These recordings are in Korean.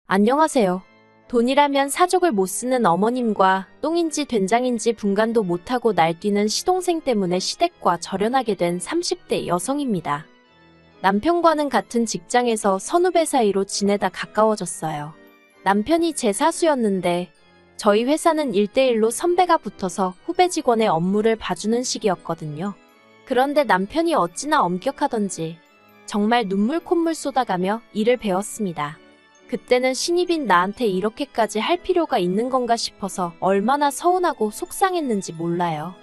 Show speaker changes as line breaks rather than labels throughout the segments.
안녕하세요. 돈이라면 사족을 못 쓰는 어머님과 똥인지 된장인지 분간도 못하고 날뛰는 시동생 때문에 시댁과 절연하게 된 30대 여성입니다. 남편과는 같은 직장에서 선후배 사이로 지내다 가까워졌어요. 남편이 제 사수였는데 저희 회사는 1대1로 선배가 붙어서 후배 직원의 업무를 봐주는 식이었거든요. 그런데 남편이 어찌나 엄격하던지 정말 눈물 콧물 쏟아가며 일을 배웠습니다. 그때는 신입인 나한테 이렇게까지 할 필요가 있는 건가 싶어서 얼마나 서운하고 속상했는지 몰라요.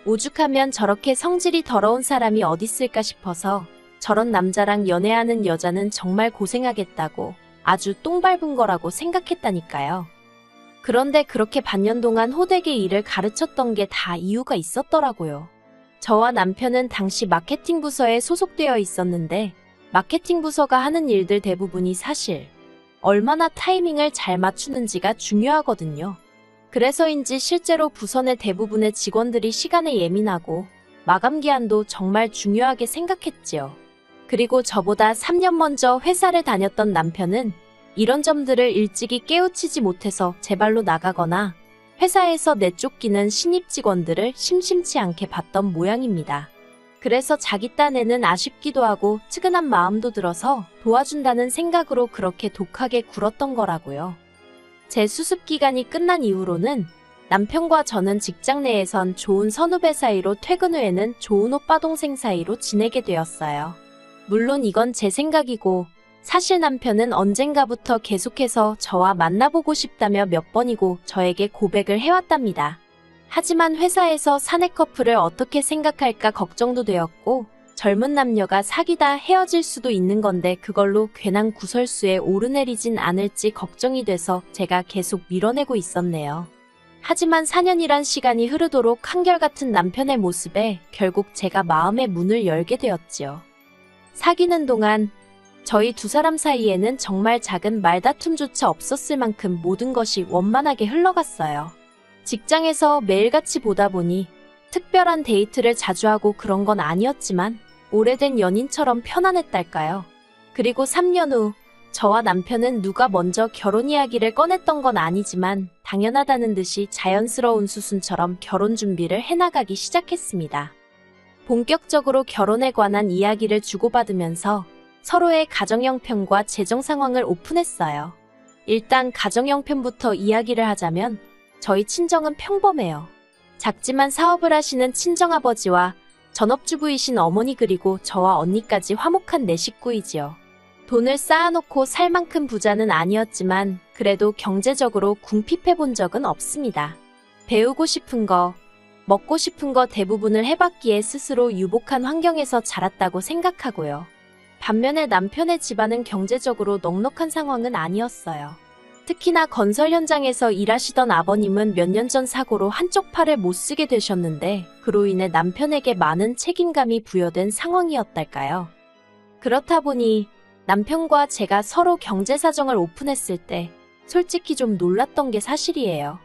오죽하면 저렇게 성질이 더러운 사람이 어딨을까 싶어서 저런 남자랑 연애하는 여자는 정말 고생하겠다고 아주 똥 밟은 거라고 생각했다니까요. 그런데 그렇게 반년 동안 호되게 일을 가르쳤던 게 다 이유가 있었더라고요. 저와 남편은 당시 마케팅 부서에 소속되어 있었는데 마케팅 부서가 하는 일들 대부분이 사실 얼마나 타이밍을 잘 맞추는지가 중요하거든요. 그래서인지 실제로 부서 내 대부분의 직원들이 시간에 예민하고 마감 기한도 정말 중요하게 생각했지요. 그리고 저보다 3년 먼저 회사를 다녔던 남편은 이런 점들을 일찍이 깨우치지 못해서 제 발로 나가거나 회사에서 내쫓기는 신입 직원들을 심심치 않게 봤던 모양입니다. 그래서 자기 딴에는 아쉽기도 하고 측은한 마음도 들어서 도와준다는 생각으로 그렇게 독하게 굴었던 거라고요. 제 수습 기간이 끝난 이후로는 남편과 저는 직장 내에선 좋은 선후배 사이로 퇴근 후에는 좋은 오빠 동생 사이로 지내게 되었어요. 물론 이건 제 생각이고 사실 남편은 언젠가부터 계속해서 저와 만나보고 싶다며 몇 번이고 저에게 고백을 해왔답니다. 하지만 회사에서 사내 커플을 어떻게 생각할까 걱정도 되었고 젊은 남녀가 사귀다 헤어질 수도 있는 건데 그걸로 괜한 구설수에 오르내리진 않을지 걱정이 돼서 제가 계속 밀어내고 있었네요. 하지만 4년이란 시간이 흐르도록 한결같은 남편의 모습에 결국 제가 마음의 문을 열게 되었지요. 사귀는 동안 저희 두 사람 사이에는 정말 작은 말다툼조차 없었을 만큼 모든 것이 원만하게 흘러갔어요. 직장에서 매일같이 보다 보니 특별한 데이트를 자주 하고 그런 건 아니었지만 오래된 연인처럼 편안했달까요. 그리고 3년 후 저와 남편은 누가 먼저 결혼 이야기를 꺼냈던 건 아니지만 당연하다는 듯이 자연스러운 수순처럼 결혼 준비를 해나가기 시작했습니다. 본격적으로 결혼에 관한 이야기를 주고받으면서 서로의 가정 형편과 재정 상황을 오픈했어요. 일단 가정 형편부터 이야기를 하자면 저희 친정은 평범해요. 작지만 사업을 하시는 친정아버지와 전업주부이신 어머니 그리고 저와 언니까지 화목한 네 식구이지요. 돈을 쌓아놓고 살 만큼 부자는 아니었지만 그래도 경제적으로 궁핍해본 적은 없습니다. 배우고 싶은 거, 먹고 싶은 거 대부분을 해봤기에 스스로 유복한 환경에서 자랐다고 생각하고요. 반면에 남편의 집안은 경제적으로 넉넉한 상황은 아니었어요. 특히나 건설 현장에서 일하시던 아버님은 몇 년 전 사고로 한쪽 팔을 못 쓰게 되셨는데 그로 인해 남편에게 많은 책임감이 부여된 상황이었달까요. 그렇다 보니 남편과 제가 서로 경제 사정을 오픈했을 때 솔직히 좀 놀랐던 게 사실이에요.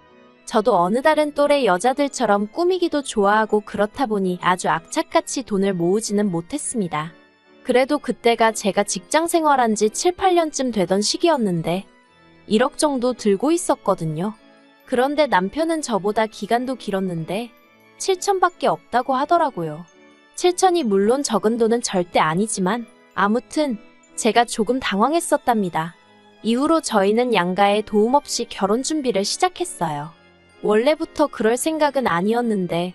저도 어느 다른 또래 여자들처럼 꾸미기도 좋아하고 그렇다 보니 아주 악착같이 돈을 모으지는 못했습니다. 그래도 그때가 제가 직장 생활한 지 7, 8년쯤 되던 시기였는데 1억 정도 들고 있었거든요. 그런데 남편은 저보다 기간도 길었는데 7천밖에 없다고 하더라고요. 7천이 물론 적은 돈은 절대 아니지만 아무튼 제가 조금 당황했었답니다. 이후로 저희는 양가의 도움 없이 결혼 준비를 시작했어요. 원래부터 그럴 생각은 아니었는데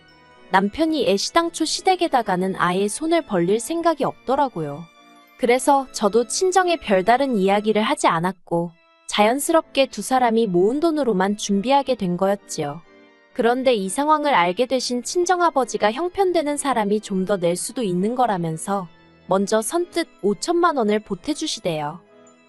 남편이 애시당초 시댁에다가는 아예 손을 벌릴 생각이 없더라고요. 그래서 저도 친정에 별다른 이야기를 하지 않았고 자연스럽게 두 사람이 모은 돈으로만 준비하게 된 거였지요. 그런데 이 상황을 알게 되신 친정아버지가 형편되는 사람이 좀 더 낼 수도 있는 거라면서 먼저 선뜻 5천만 원을 보태주시대요.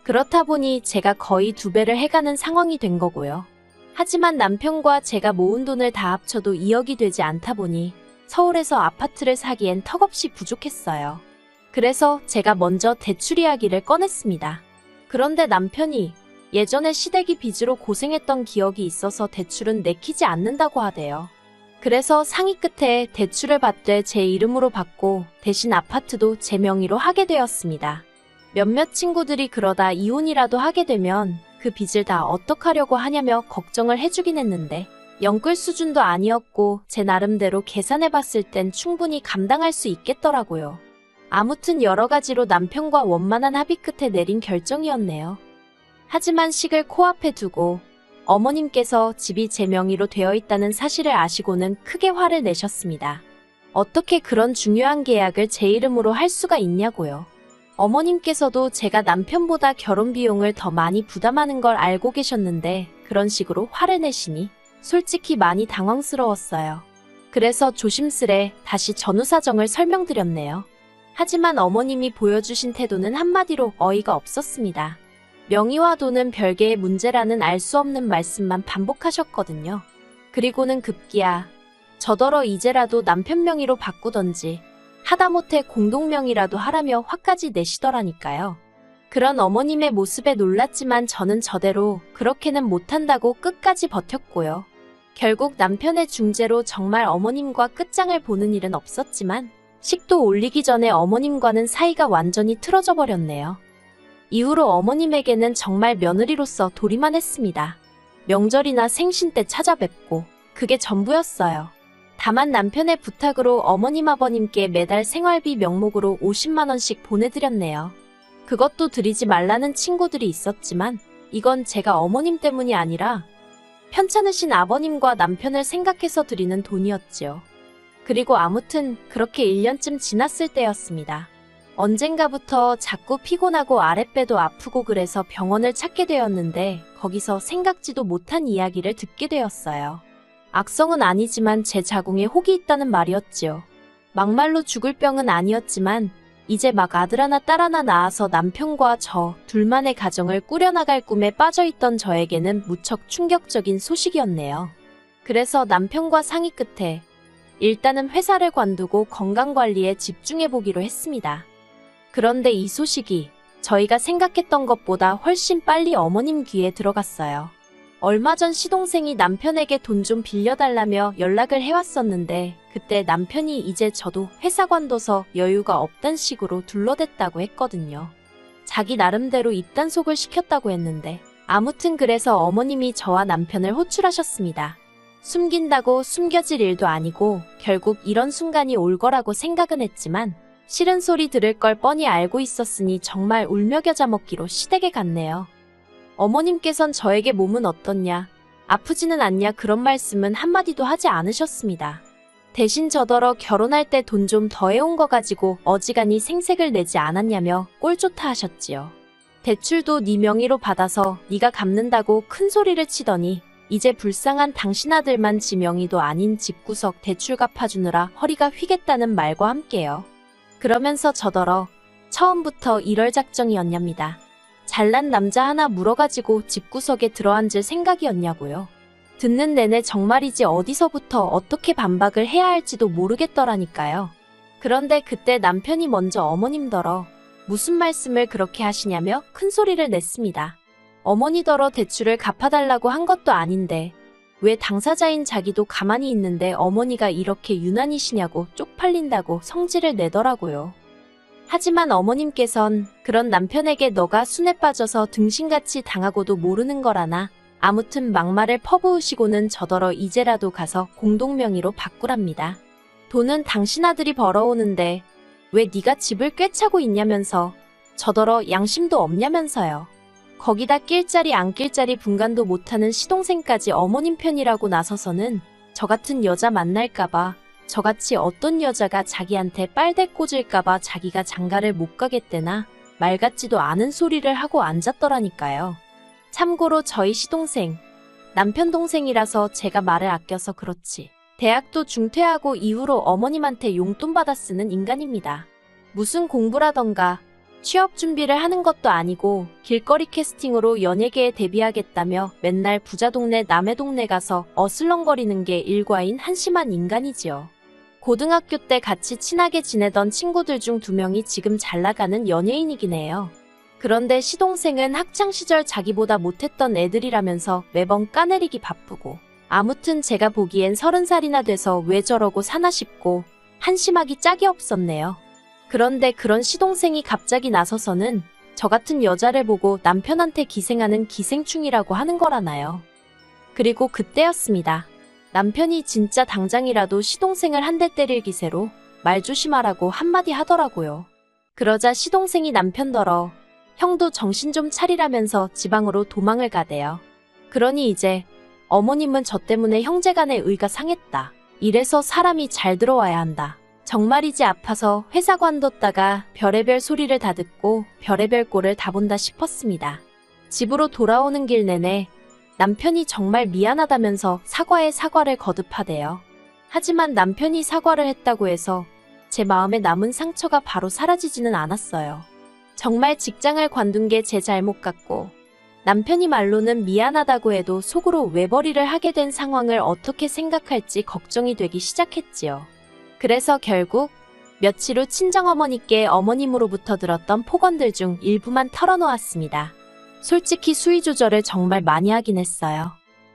그렇다 보니 제가 거의 2배를 해가는 상황이 된 거고요. 하지만 남편과 제가 모은 돈을 다 합쳐도 2억이 되지 않다 보니 서울에서 아파트를 사기엔 턱없이 부족했어요. 그래서 제가 먼저 대출 이야기를 꺼냈습니다. 그런데 남편이 예전에 시댁이 빚으로 고생했던 기억이 있어서 대출은 내키지 않는다고 하대요. 그래서 상의 끝에 대출을 받되 제 이름으로 받고 대신 아파트도 제 명의로 하게 되었습니다. 몇몇 친구들이 그러다 이혼이라도 하게 되면 그 빚을 다 어떡하려고 하냐며 걱정을 해주긴 했는데 영끌 수준도 아니었고 제 나름대로 계산해봤을 땐 충분히 감당할 수 있겠더라고요. 아무튼 여러 가지로 남편과 원만한 합의 끝에 내린 결정이었네요. 하지만 식을 코앞에 두고 어머님께서 집이 제 명의로 되어 있다는 사실을 아시고는 크게 화를 내셨습니다. 어떻게 그런 중요한 계약을 제 이름으로 할 수가 있냐고요. 어머님께서도 제가 남편보다 결혼 비용을 더 많이 부담하는 걸 알고 계셨는데 그런 식으로 화를 내시니 솔직히 많이 당황스러웠어요. 그래서 조심스레 다시 전후 사정을 설명드렸네요. 하지만 어머님이 보여주신 태도는 한마디로 어이가 없었습니다. 명의와 돈은 별개의 문제라는 알 수 없는 말씀만 반복하셨거든요. 그리고는 급기야 저더러 이제라도 남편 명의로 바꾸던지 하다못해 공동명의라도 하라며 화까지 내시더라니까요. 그런 어머님의 모습에 놀랐지만 저는 저대로 그렇게는 못한다고 끝까지 버텼고요. 결국 남편의 중재로 정말 어머님과 끝장을 보는 일은 없었지만 식도 올리기 전에 어머님과는 사이가 완전히 틀어져 버렸네요. 이후로 어머님에게는 정말 며느리로서 도리만 했습니다. 명절이나 생신 때 찾아뵙고 그게 전부였어요. 다만 남편의 부탁으로 어머님 아버님께 매달 생활비 명목으로 50만 원씩 보내드렸네요. 그것도 드리지 말라는 친구들이 있었지만 이건 제가 어머님 때문이 아니라 편찮으신 아버님과 남편을 생각해서 드리는 돈이었지요. 그리고 아무튼 그렇게 1년쯤 지났을 때였습니다. 언젠가부터 자꾸 피곤하고 아랫배도 아프고 그래서 병원을 찾게 되었는데 거기서 생각지도 못한 이야기를 듣게 되었어요. 악성은 아니지만 제 자궁에 혹이 있다는 말이었지요. 막말로 죽을 병은 아니었지만 이제 막 아들 하나 딸 하나 낳아서 남편과 저 둘만의 가정을 꾸려나갈 꿈에 빠져있던 저에게는 무척 충격적인 소식이었네요. 그래서 남편과 상의 끝에 일단은 회사를 관두고 건강관리에 집중해보기로 했습니다. 그런데 이 소식이 저희가 생각했던 것보다 훨씬 빨리 어머님 귀에 들어갔어요. 얼마 전 시동생이 남편에게 돈 좀 빌려달라며 연락을 해왔었는데 그때 남편이 이제 저도 회사 관둬서 여유가 없단 식으로 둘러댔다고 했거든요. 자기 나름대로 입단속을 시켰다고 했는데 아무튼 그래서 어머님이 저와 남편을 호출하셨습니다. 숨긴다고 숨겨질 일도 아니고 결국 이런 순간이 올 거라고 생각은 했지만 싫은 소리 들을 걸 뻔히 알고 있었으니 정말 울며 겨자 먹기로 시댁에 갔네요. 어머님께선 저에게 몸은 어떻냐, 아프지는 않냐 그런 말씀은 한마디도 하지 않으셨습니다. 대신 저더러 결혼할 때 돈 좀 더해온 거 가지고 어지간히 생색을 내지 않았냐며 꼴 좋다 하셨지요. 대출도 네 명의로 받아서 네가 갚는다고 큰 소리를 치더니 이제 불쌍한 당신 아들만 지 명의도 아닌 집구석 대출 갚아주느라 허리가 휘겠다는 말과 함께요. 그러면서 저더러 처음부터 이럴 작정이었냐입니다. 잘난 남자 하나 물어가지고 집구석에 들어앉을 생각이었냐고요. 듣는 내내 정말이지 어디서부터 어떻게 반박을 해야 할지도 모르겠더라니까요. 그런데 그때 남편이 먼저 어머님더러 무슨 말씀을 그렇게 하시냐며 큰 소리를 냈습니다. 어머니더러 대출을 갚아달라고 한 것도 아닌데 왜 당사자인 자기도 가만히 있는데 어머니가 이렇게 유난이시냐고 쪽팔린다고 성질을 내더라고요. 하지만 어머님께선 그런 남편에게 너가 순에 빠져서 등신같이 당하고도 모르는 거라나 아무튼 막말을 퍼부으시고는 저더러 이제라도 가서 공동명의로 바꾸랍니다. 돈은 당신 아들이 벌어오는데 왜 네가 집을 꿰차고 있냐면서 저더러 양심도 없냐면서요. 거기다 낄 자리 안 낄 자리 분간도 못하는 시동생까지 어머님 편이라고 나서서는 저 같은 여자 만날까봐 저같이 어떤 여자가 자기한테 빨대 꽂을까봐 자기가 장가를 못 가겠대나 말 같지도 않은 소리를 하고 앉았더라니까요. 참고로 저희 시동생, 남편 동생이라서 제가 말을 아껴서 그렇지 대학도 중퇴하고 이후로 어머님한테 용돈 받아 쓰는 인간입니다. 무슨 공부라던가 취업 준비를 하는 것도 아니고 길거리 캐스팅으로 연예계에 데뷔하겠다며 맨날 부자 동네 남의 동네 가서 어슬렁거리는 게 일과인 한심한 인간이지요. 고등학교 때 같이 친하게 지내던 친구들 중 2명이 지금 잘나가는 연예인이긴 해요. 그런데 시동생은 학창시절 자기보다 못했던 애들이라면서 매번 까내리기 바쁘고 아무튼 제가 보기엔 30살이나 돼서 왜 저러고 사나 싶고 한심하기 짝이 없었네요. 그런데 그런 시동생이 갑자기 나서서는 저 같은 여자를 보고 남편한테 기생하는 기생충이라고 하는 거라나요. 그리고 그때였습니다. 남편이 진짜 당장이라도 시동생을 한 대 때릴 기세로 말 조심하라고 한마디 하더라고요. 그러자 시동생이 남편더러 형도 정신 좀 차리라면서 지방으로 도망을 가대요. 그러니 이제 어머님은 저 때문에 형제간의 의가 상했다. 이래서 사람이 잘 들어와야 한다. 정말이지 아파서 회사 관뒀다가 별의별 소리를 다 듣고 별의별 꼴을 다 본다 싶었습니다. 집으로 돌아오는 길 내내 남편이 정말 미안하다면서 사과에 사과를 거듭하대요. 하지만 남편이 사과를 했다고 해서 제 마음에 남은 상처가 바로 사라지지는 않았어요. 정말 직장을 관둔 게 제 잘못 같고 남편이 말로는 미안하다고 해도 속으로 외벌이를 하게 된 상황을 어떻게 생각할지 걱정이 되기 시작했지요. 그래서 결국 며칠 후 친정어머니께 어머님으로부터 들었던 폭언들 중 일부만 털어놓았습니다. 솔직히 수위 조절을 정말 많이 하긴 했어요.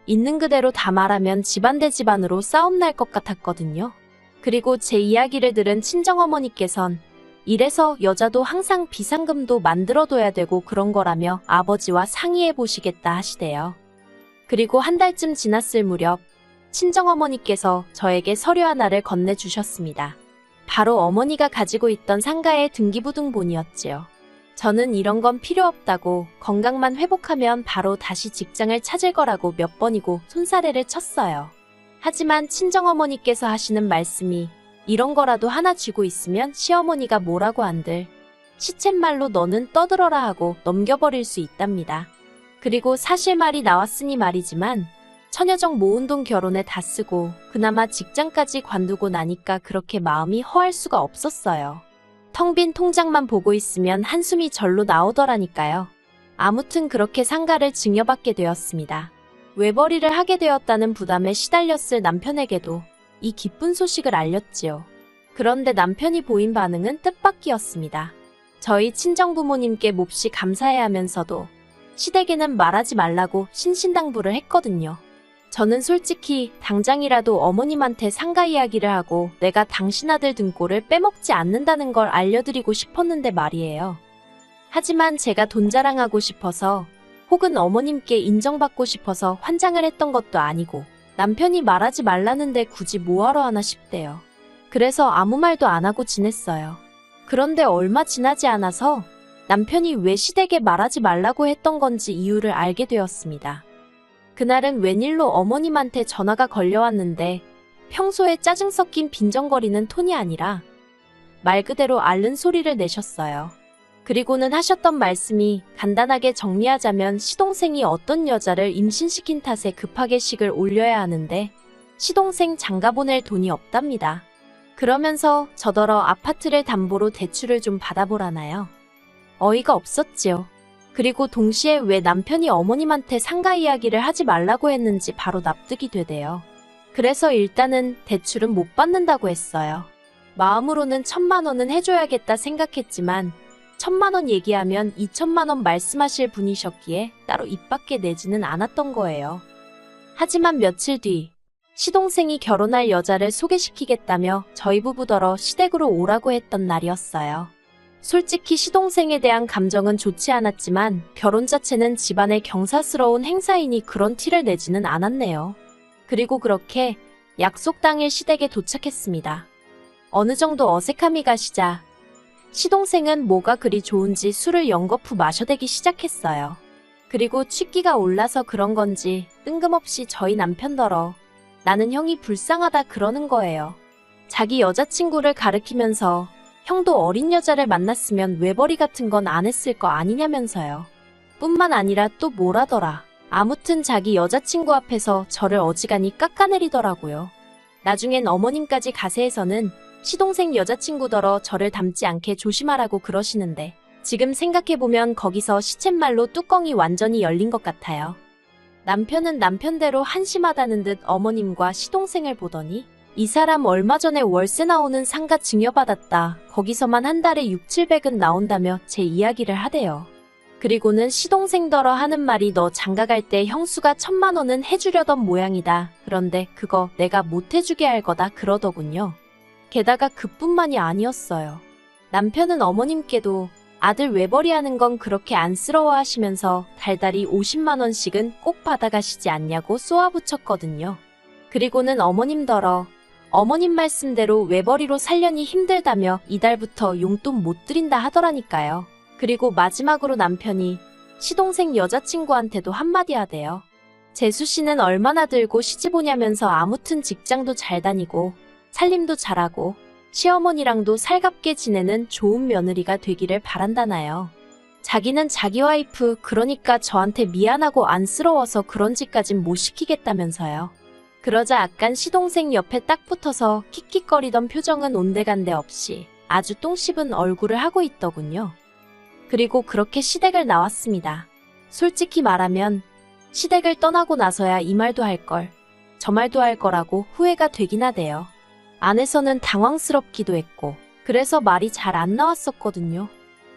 있는 그대로 다 말하면 집안 대 집안으로 싸움 날 것 같았거든요. 그리고 제 이야기를 들은 친정어머니께선 이래서 여자도 항상 비상금도 만들어둬야 되고 그런 거라며 아버지와 상의해 보시겠다 하시대요. 그리고 한 달쯤 지났을 무렵 친정어머니께서 저에게 서류 하나를 건네주셨습니다. 바로 어머니가 가지고 있던 상가의 등기부등본이었지요. 저는 이런 건 필요 없다고 건강만 회복하면 바로 다시 직장을 찾을 거라고 몇 번이고 손사래를 쳤어요. 하지만 친정어머니께서 하시는 말씀이 이런 거라도 하나 쥐고 있으면 시어머니가 뭐라고 한들 시쳇말로 너는 떠들어라 하고 넘겨버릴 수 있답니다. 그리고 사실 말이 나왔으니 말이지만 처녀정 모은 돈 결혼에 다 쓰고 그나마 직장까지 관두고 나니까 그렇게 마음이 허할 수가 없었어요. 텅 빈 통장만 보고 있으면 한숨이 절로 나오더라니까요. 아무튼 그렇게 상가를 증여받게 되었습니다. 외벌이를 하게 되었다는 부담에 시달렸을 남편에게도 이 기쁜 소식을 알렸지요. 그런데 남편이 보인 반응은 뜻밖이었습니다. 저희 친정부모님께 몹시 감사해야 하면서도 시댁에는 말하지 말라고 신신당부를 했거든요. 저는 솔직히 당장이라도 어머님한테 상가 이야기를 하고 내가 당신 아들 등골을 빼먹지 않는다는 걸 알려드리고 싶었는데 말이에요. 하지만 제가 돈 자랑하고 싶어서 혹은 어머님께 인정받고 싶어서 환장을 했던 것도 아니고 남편이 말하지 말라는데 굳이 뭐하러 하나 싶대요. 그래서 아무 말도 안 하고 지냈어요. 그런데 얼마 지나지 않아서 남편이 왜 시댁에 말하지 말라고 했던 건지 이유를 알게 되었습니다. 그날은 웬일로 어머님한테 전화가 걸려왔는데 평소에 짜증 섞인 빈정거리는 톤이 아니라 말 그대로 앓는 소리를 내셨어요. 그리고는 하셨던 말씀이 간단하게 정리하자면 시동생이 어떤 여자를 임신시킨 탓에 급하게 식을 올려야 하는데 시동생 장가 보낼 돈이 없답니다. 그러면서 저더러 아파트를 담보로 대출을 좀 받아보라나요? 어이가 없었지요. 그리고 동시에 왜 남편이 어머님한테 상가 이야기를 하지 말라고 했는지 바로 납득이 되대요. 그래서 일단은 대출은 못 받는다고 했어요. 마음으로는 1,000만 원은 해줘야겠다 생각했지만 1,000만 원 얘기하면 2,000만 원 말씀하실 분이셨기에 따로 입 밖에 내지는 않았던 거예요. 하지만 며칠 뒤 시동생이 결혼할 여자를 소개시키겠다며 저희 부부더러 시댁으로 오라고 했던 날이었어요. 솔직히 시동생에 대한 감정은 좋지 않았지만 결혼 자체는 집안의 경사스러운 행사이니 그런 티를 내지는 않았네요. 그리고 그렇게 약속 당일 시댁에 도착했습니다. 어느 정도 어색함이 가시자 시동생은 뭐가 그리 좋은지 술을 연거푸 마셔대기 시작했어요. 그리고 취기가 올라서 그런 건지 뜬금없이 저희 남편더러 나는 형이 불쌍하다 그러는 거예요. 자기 여자친구를 가리키면서 형도 어린 여자를 만났으면 외벌이 같은 건 안 했을 거 아니냐면서요. 뿐만 아니라 또 뭐라더라. 아무튼 자기 여자친구 앞에서 저를 어지간히 깎아내리더라고요. 나중엔 어머님까지 가세해서는 시동생 여자친구더러 저를 닮지 않게 조심하라고 그러시는데 지금 생각해보면 거기서 시쳇말로 뚜껑이 완전히 열린 것 같아요. 남편은 남편대로 한심하다는 듯 어머님과 시동생을 보더니 이 사람 얼마 전에 월세 나오는 상가 증여받았다. 거기서만 한 달에 600~700은 나온다며 제 이야기를 하대요. 그리고는 시동생더러 하는 말이 너 장가갈 때 형수가 1,000만 원은 해주려던 모양이다. 그런데 그거 내가 못 해주게 할 거다 그러더군요. 게다가 그뿐만이 아니었어요. 남편은 어머님께도 아들 외벌이 하는 건 그렇게 안쓰러워 하시면서 달달이 50만 원씩은 꼭 받아가시지 않냐고 쏘아붙였거든요. 그리고는 어머님더러 어머님 말씀대로 외벌이로 살려니 힘들다며 이달부터 용돈 못 드린다 하더라니까요. 그리고 마지막으로 남편이 시동생 여자친구한테도 한마디 하대요. 재수 씨는 얼마나 들고 시집 오냐면서 아무튼 직장도 잘 다니고 살림도 잘하고 시어머니랑도 살갑게 지내는 좋은 며느리가 되기를 바란다나요. 자기는 자기 와이프 그러니까 저한테 미안하고 안쓰러워서 그런 짓까진 못 시키겠다면서요. 그러자 약간 시동생 옆에 딱 붙어서 킥킥거리던 표정은 온데간데 없이 아주 똥 씹은 얼굴을 하고 있더군요. 그리고 그렇게 시댁을 나왔습니다. 솔직히 말하면 시댁을 떠나고 나서야 이 말도 할 걸, 저 말도 할 거라고 후회가 되긴 하대요. 안에서는 당황스럽기도 했고 그래서 말이 잘 안 나왔었거든요.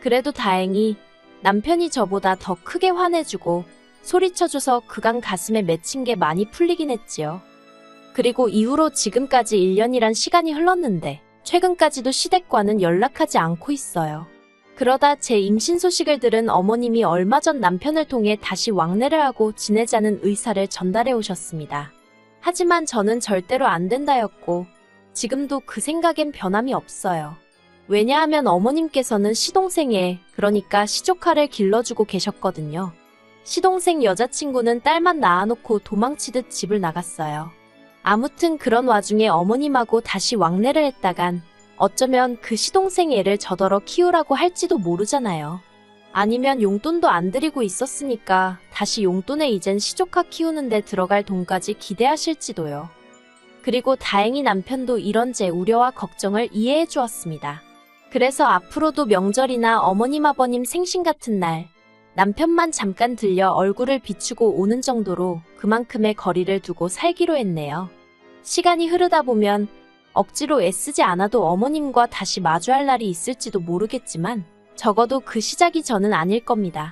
그래도 다행히 남편이 저보다 더 크게 화내주고 소리쳐줘서 그간 가슴에 맺힌 게 많이 풀리긴 했지요. 그리고 이후로 지금까지 1년이란 시간이 흘렀는데 최근까지도 시댁과는 연락하지 않고 있어요. 그러다 제 임신 소식을 들은 어머님이 얼마 전 남편을 통해 다시 왕래를 하고 지내자는 의사를 전달해 오셨습니다. 하지만 저는 절대로 안 된다였고 지금도 그 생각엔 변함이 없어요. 왜냐하면 어머님께서는 시동생에, 그러니까 시조카를 길러주고 계셨거든요. 시동생 여자친구는 딸만 낳아놓고 도망치듯 집을 나갔어요. 아무튼 그런 와중에 어머님하고 다시 왕래를 했다간 어쩌면 그 시동생 애를 저더러 키우라고 할지도 모르잖아요. 아니면 용돈도 안 드리고 있었으니까 다시 용돈에 이젠 시조카 키우는데 들어갈 돈까지 기대하실지도요. 그리고 다행히 남편도 이런 제 우려와 걱정을 이해해 주었습니다. 그래서 앞으로도 명절이나 어머님 아버님 생신 같은 날 남편만 잠깐 들려 얼굴을 비추고 오는 정도로 그만큼의 거리를 두고 살기로 했네요. 시간이 흐르다 보면 억지로 애쓰지 않아도 어머님과 다시 마주할 날이 있을지도 모르겠지만 적어도 그 시작이 저는 아닐 겁니다.